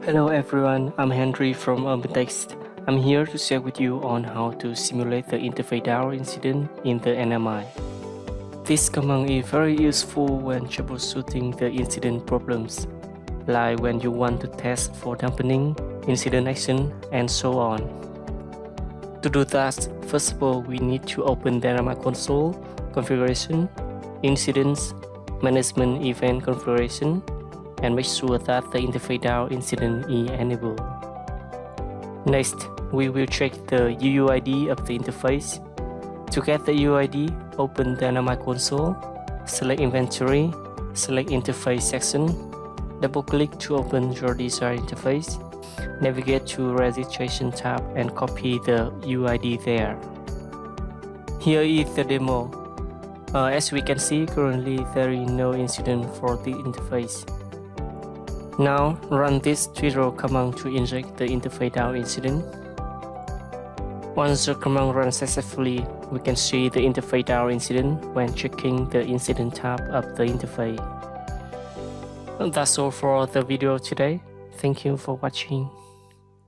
Hello everyone, I'm Henry from OpenText. I'm here to share with you on how to simulate the interface down incident in the NNMi. This command is very useful when troubleshooting the incident problems, like when you want to test for dampening, incident action, and so on. To do that, first of all, we need to open the NNMi console, configuration, incidents, management event configuration, and make sure that the interface down incident is enabled. Next, we will check the UUID of the interface. To get the UUID, open the NNMi console, select Inventory, select Interface section, double-click to open your desired interface, navigate to Registration tab and copy the UUID there. Here is the demo. As we can see, currently there is no incident for the interface. Now run this throw command to inject the interface down incident. Once the command runs successfully, we can see the interface down incident when checking the incident tab of the interface. And that's all for the video today. Thank you for watching.